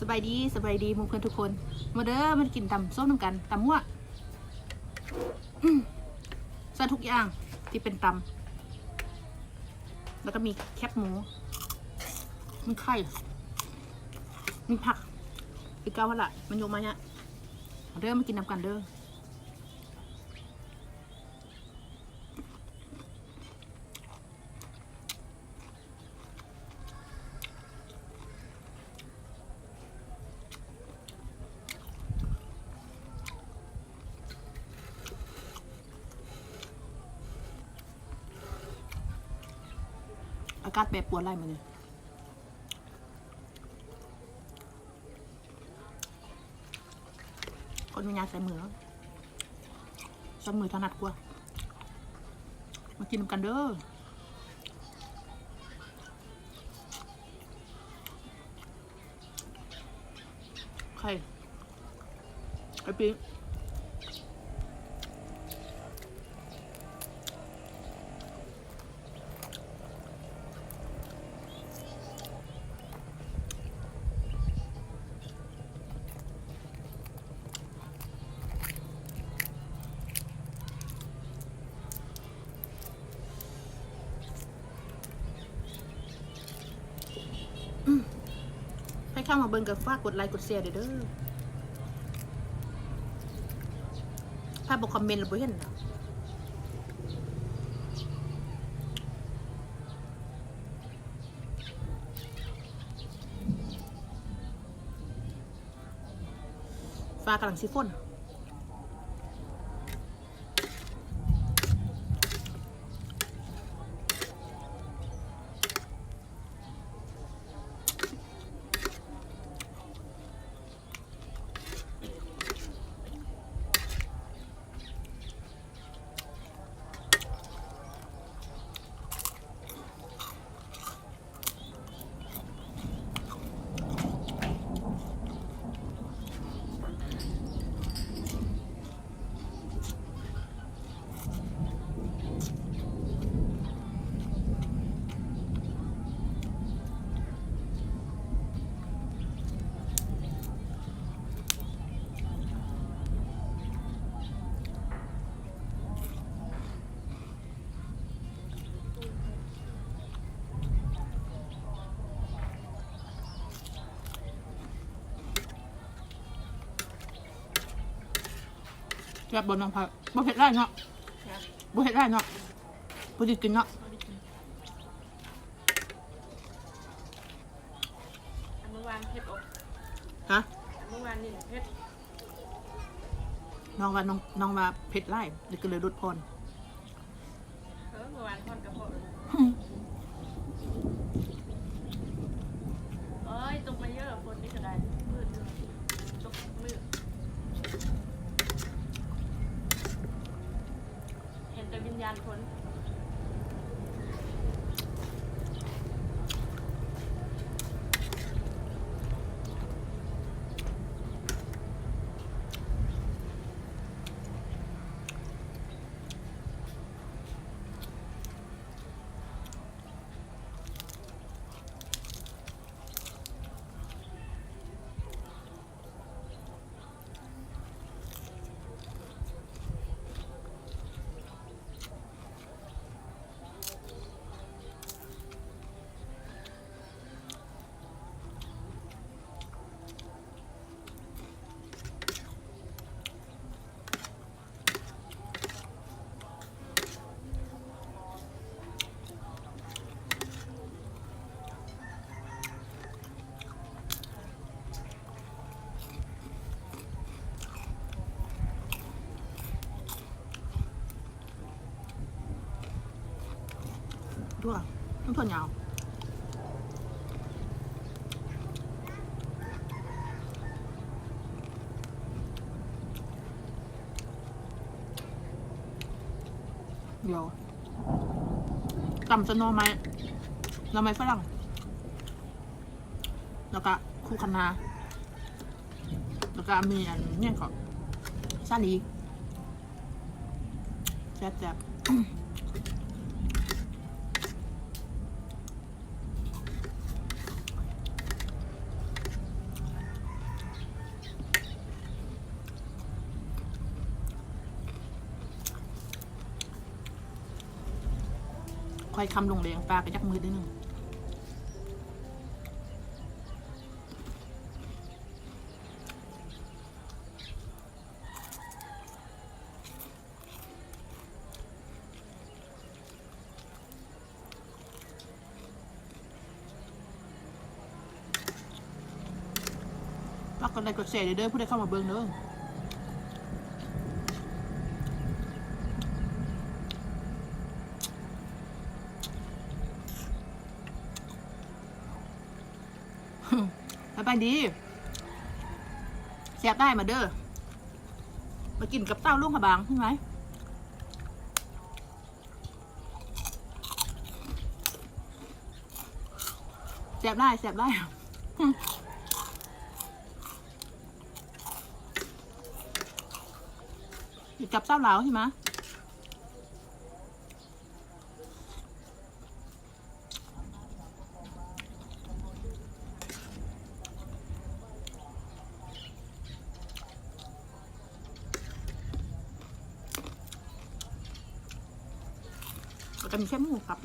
สบายดีมุกเพื่อนทุกคนมาเด้อมันกินตำส้มน้ำกันตำมั่วใส่ทุกอย่างที่เป็นตำแล้วก็มีแคบหมูมีไข่มีผักอีกเก้าวันละมันโยกมาเนี่ยมาเด้อมากินน้ำกันเด้ออากาศแปรปรวนไรมาเนี่ยคนมีงานใส่มือใส่มือถนัดกว่ามากินกันเด้อใครไอ้ปีให้เข้ามาเบิ่งกับฝากกดไลค์กดแชร์เด้อถ้าบอกคอมเมนต์เราบ่เห็นนะฟ้ากำลังสิฝนแบบบนน้องพักบ่เผ็ดได้เนาะบ่เผ็ดได้เนาะพอดีกินเนาะเมื่อวานเผ็ดอกฮะเมื่อวานนี่เผ็ดน้องว่าเผ็ดไล่เลยก็เลยลดพรเมื่อวานทอดกระเพาะเอ้ยตรงไปเยอะคนนี่ก็ได้มืดตกมืดเห็นแต่วิญญาณคนด้วยต้องถั่วยาวเดี๋ยวตำสโนไม้หน่อไม้ฝรั่งแล้วก็คู่คะน้าแล้วก็มีอันเนี่ยก็ซาลีแซ่บ ค่อยคำลงแรงปลากระยักมือนิดนึงฝากกดไลค์กดแชร์เด้อผู้ใดเข้ามาเบิ่งเด้อไปดีแซ่บได้มาเด้อมากินกับเต้าลูกหะบางใช่ไหมแซ่บได้แซ่บได้กับเต้าเหลาใช่ไหมจะมีแค่หมูครับ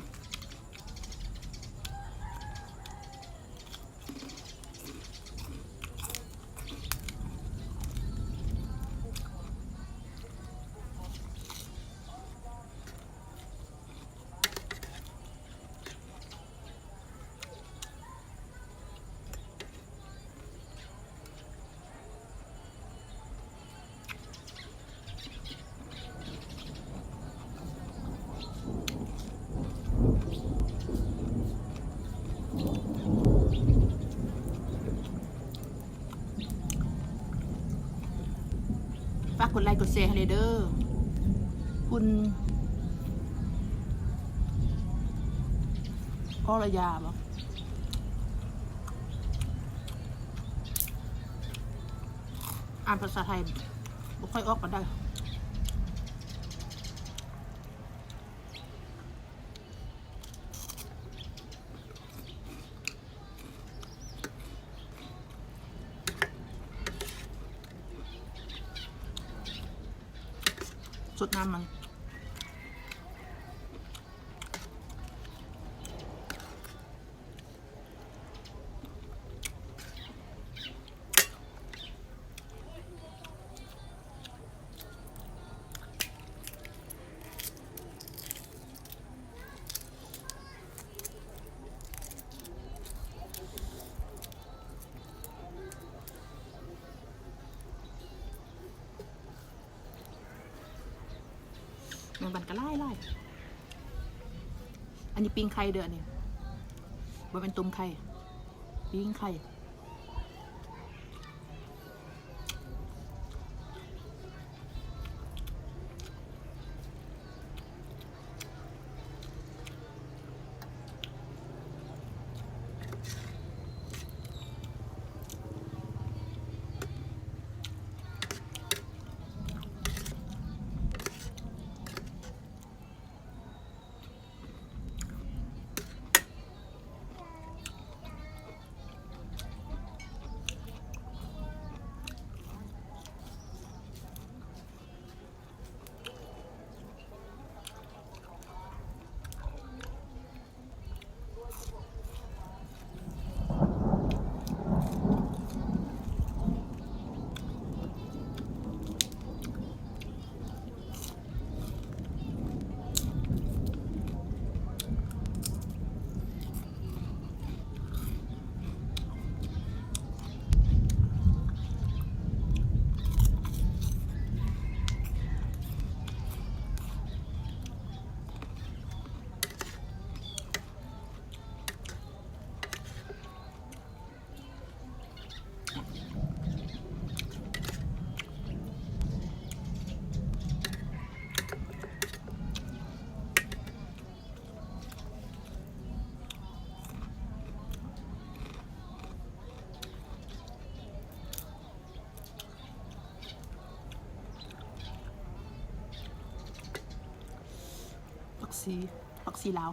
ฝากกดไลค์กดแชร์ให้เด้อคุณอรยาบ่อ่านภาษาไทยบ่ค่อยออกกันได้สดน้ำมันแมงวันก็ไล่อันนี้ปิ้งไข่เด้ออันนี้บ่เป็นต้มไข่ปิ้งไข่ผักชีลาว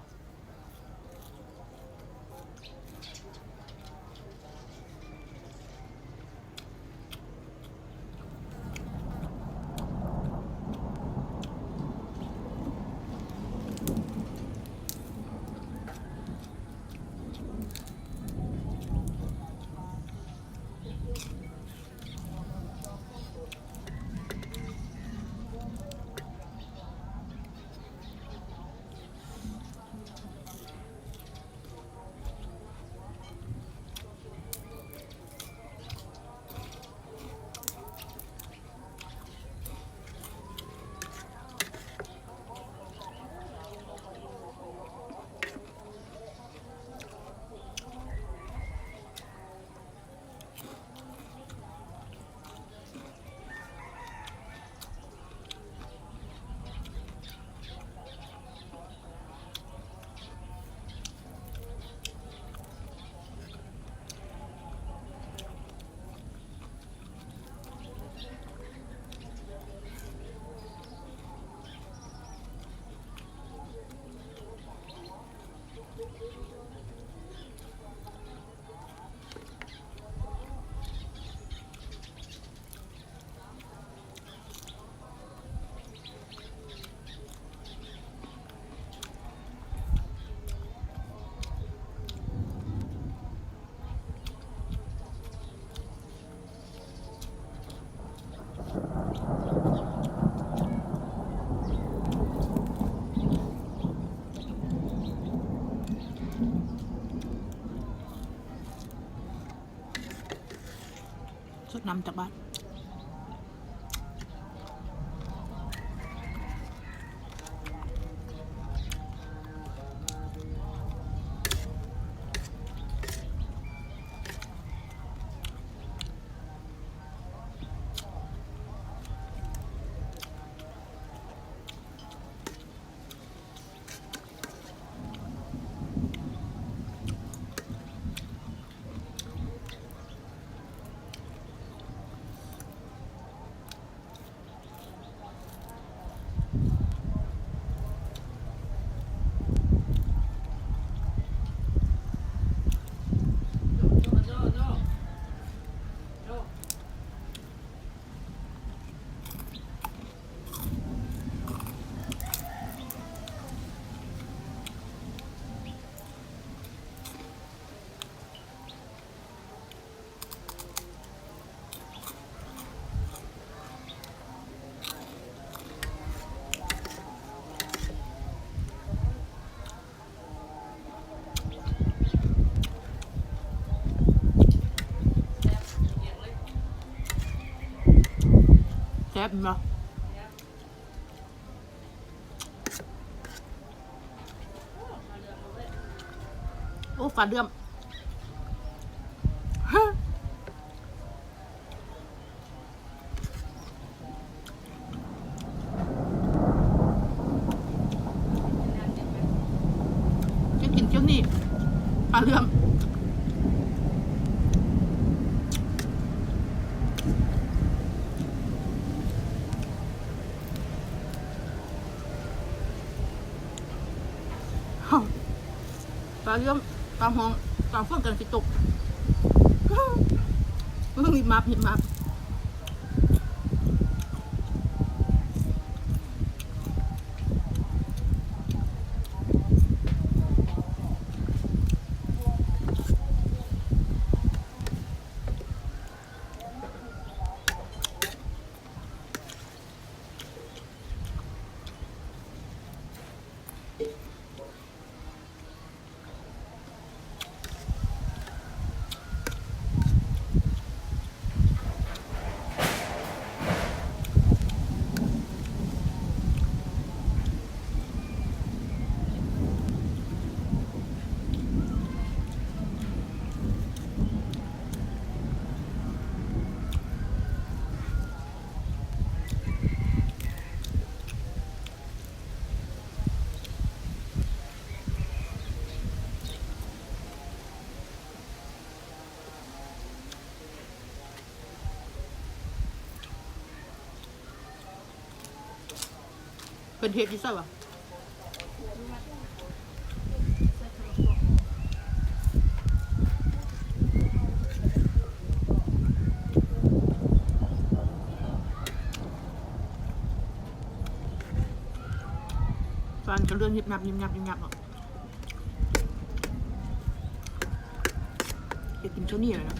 นำจากบ้านแซ่บมั้ยโอ้ฝาเดือมจะกินเจ้านี่ฝาเดือมปลาเลี้ยมปลาหองปลาฟ้อนกันสิตกมันมีมับหิบมับเป็นเห็ดที่ใส่ปะฟันก็เรื่องยิบยับยิบยับยิบยับอ่ะเห็ดกินเจ้านี่เลยนะ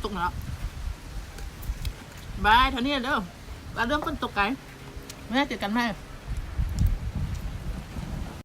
ตกแล้วบายเท่านี้เด้อแล้วเรื่องฝนตกไกลไม่ได้เจอกันไหม